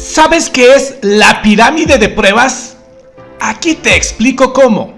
¿Sabes qué es la pirámide de pruebas? Aquí te explico cómo.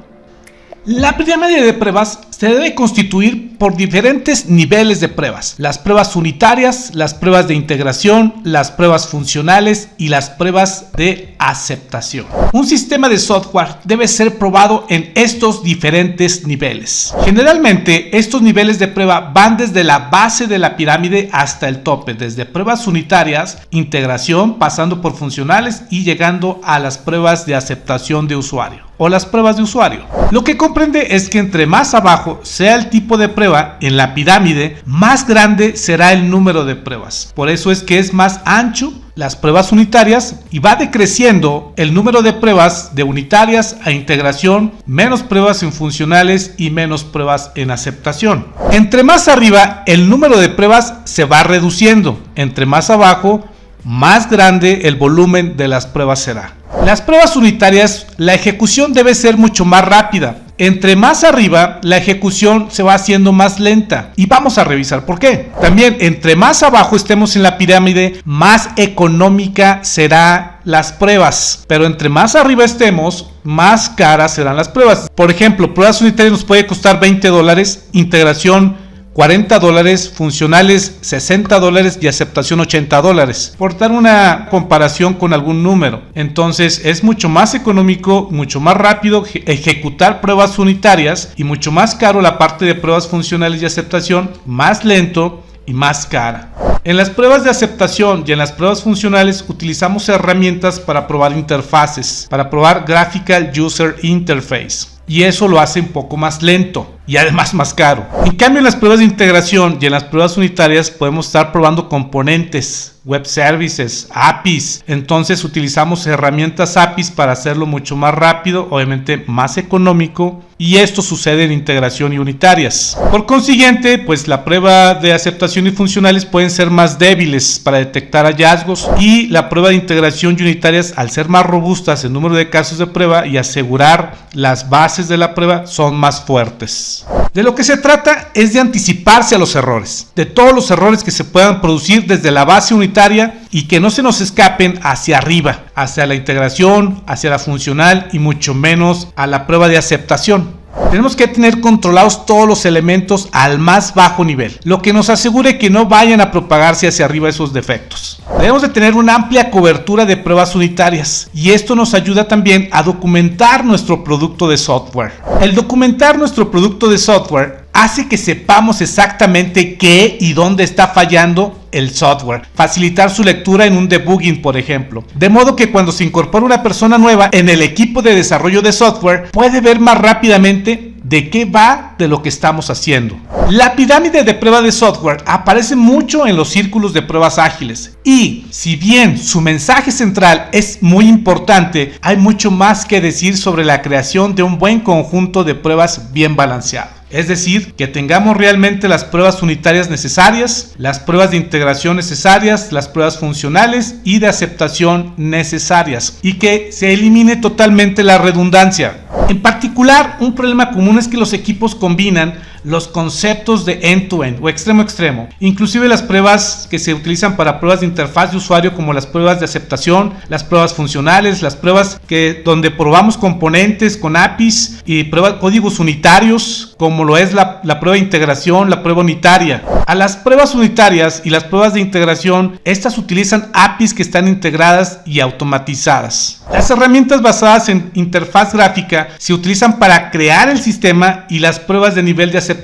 La pirámide de pruebas se debe constituir por diferentes niveles de pruebas. Las pruebas unitarias, las pruebas de integración, las pruebas funcionales y las pruebas de aceptación. Un sistema de software debe ser probado en estos diferentes niveles. Generalmente, estos niveles de prueba van desde la base de la pirámide hasta el tope, desde pruebas unitarias, integración, pasando por funcionales y llegando a las pruebas de aceptación de usuario o las pruebas de usuario. Lo que comprende es que entre más abajo sea el tipo de prueba en la pirámide, más grande será el número de pruebas. Por eso es que es más ancho las pruebas unitarias y va decreciendo el número de pruebas de unitarias a integración, menos pruebas en funcionales y menos pruebas en aceptación. Entre más arriba el número de pruebas se va reduciendo, entre más abajo más grande el volumen de las pruebas será. Las pruebas unitarias, la ejecución debe ser mucho más rápida. Entre más arriba, la ejecución se va haciendo más lenta y vamos a revisar por qué. También, entre más abajo estemos en la pirámide, más económica serán las pruebas. Pero entre más arriba estemos, más caras serán las pruebas. Por ejemplo, pruebas unitarias nos puede costar $20, integración $40, funcionales $60 y aceptación $80, por dar una comparación con algún número. Entonces es mucho más económico, mucho más rápido ejecutar pruebas unitarias y mucho más caro la parte de pruebas funcionales y aceptación, más lento y más cara. En las pruebas de aceptación y en las pruebas funcionales utilizamos herramientas para probar interfaces, para probar Graphical User Interface. Y eso lo hace un poco más lento y además más caro. En cambio, en las pruebas de integración y en las pruebas unitarias podemos estar probando componentes, web services, APIs. Entonces utilizamos herramientas APIs para hacerlo mucho más rápido, obviamente más económico. Y esto sucede en integración y unitarias. Por consiguiente, pues la prueba de aceptación y funcionales pueden ser más débiles para detectar hallazgos. Y la prueba de integración y unitarias, al ser más robustas en número de casos de prueba y asegurar las bases de la prueba, son más fuertes. De lo que se trata es de anticiparse a los errores, de todos los errores que se puedan producir desde la base unitaria y que no se nos escapen hacia arriba, hacia la integración, hacia la funcional y mucho menos a la prueba de aceptación. Tenemos que tener controlados todos los elementos al más bajo nivel, lo que nos asegure que no vayan a propagarse hacia arriba esos defectos. Debemos de tener una amplia cobertura de pruebas unitarias y esto nos ayuda también a documentar nuestro producto de software. El documentar nuestro producto de software hace que sepamos exactamente qué y dónde está fallando el software, facilitar su lectura en un debugging, por ejemplo, de modo que cuando se incorpora una persona nueva en el equipo de desarrollo de software puede ver más rápidamente de qué va de lo que estamos haciendo. La pirámide de prueba de software aparece mucho en los círculos de pruebas ágiles y si bien su mensaje central es muy importante, hay mucho más que decir sobre la creación de un buen conjunto de pruebas bien balanceado. Es decir, que tengamos realmente las pruebas unitarias necesarias, las pruebas de integración necesarias, las pruebas funcionales y de aceptación necesarias y que se elimine totalmente la redundancia. En particular, un problema común es que los equipos combinan los conceptos de end-to-end o extremo a extremo, inclusive las pruebas que se utilizan para pruebas de interfaz de usuario como las pruebas de aceptación, las pruebas funcionales, las pruebas donde probamos componentes con APIs y códigos unitarios como lo es la prueba de integración, la prueba unitaria. A las pruebas unitarias y las pruebas de integración, estas utilizan APIs que están integradas y automatizadas. Las herramientas basadas en interfaz gráfica se utilizan para crear el sistema y las pruebas de nivel de aceptación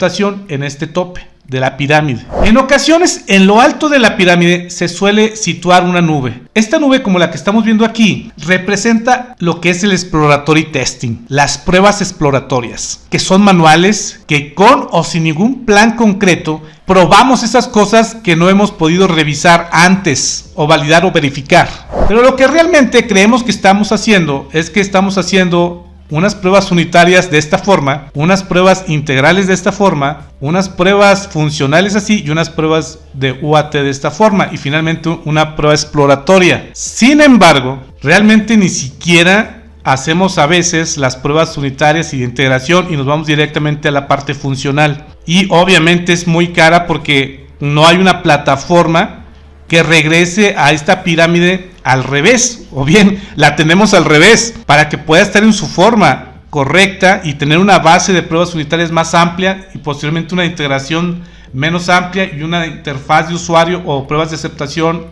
en este tope de la pirámide. En ocasiones, en lo alto de la pirámide se suele situar una nube. Esta nube, como la que estamos viendo aquí, representa lo que es el exploratory testing, las pruebas exploratorias, que son manuales que con o sin ningún plan concreto probamos esas cosas que no hemos podido revisar antes o validar o verificar. Pero lo que realmente creemos que estamos haciendo es que estamos haciendo unas pruebas unitarias de esta forma, unas pruebas integrales de esta forma, unas pruebas funcionales así y unas pruebas de UAT de esta forma y finalmente una prueba exploratoria. Sin embargo, realmente ni siquiera hacemos a veces las pruebas unitarias y de integración y nos vamos directamente a la parte funcional. Y obviamente es muy cara porque no hay una plataforma que regrese a esta pirámide al revés, o bien la tenemos al revés, para que pueda estar en su forma correcta y tener una base de pruebas unitarias más amplia y posteriormente una integración menos amplia y una interfaz de usuario o pruebas de aceptación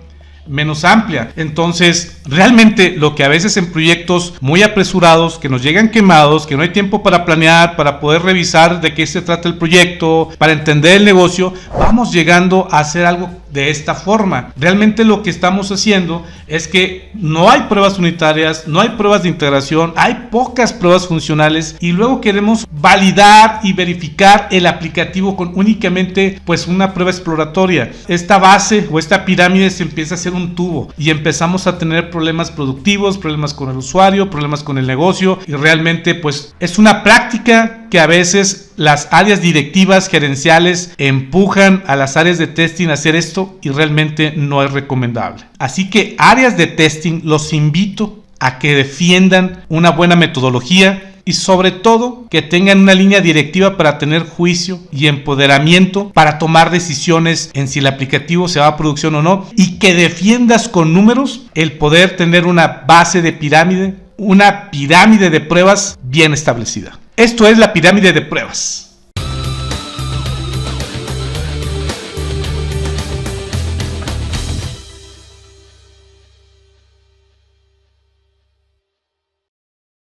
menos amplia. Entonces, realmente lo que a veces en proyectos muy apresurados, que nos llegan quemados, que no hay tiempo para planear, para poder revisar de qué se trata el proyecto, para entender el negocio, vamos llegando a hacer algo de esta forma. Realmente lo que estamos haciendo es que no hay pruebas unitarias, no hay pruebas de integración, hay pocas pruebas funcionales y luego queremos validar y verificar el aplicativo con únicamente pues una prueba exploratoria. Esta base o esta pirámide se empieza a hacer un tubo y empezamos a tener problemas productivos, problemas con el usuario, problemas con el negocio y realmente pues es una práctica que a veces las áreas directivas gerenciales empujan a las áreas de testing a hacer esto y realmente no es recomendable. Así que áreas de testing, los invito a que defiendan una buena metodología y sobre todo que tengan una línea directiva para tener juicio y empoderamiento para tomar decisiones en si el aplicativo se va a producción o no, y que defiendas con números el poder tener una base de pirámide, una pirámide de pruebas bien establecida. Esto es la pirámide de pruebas.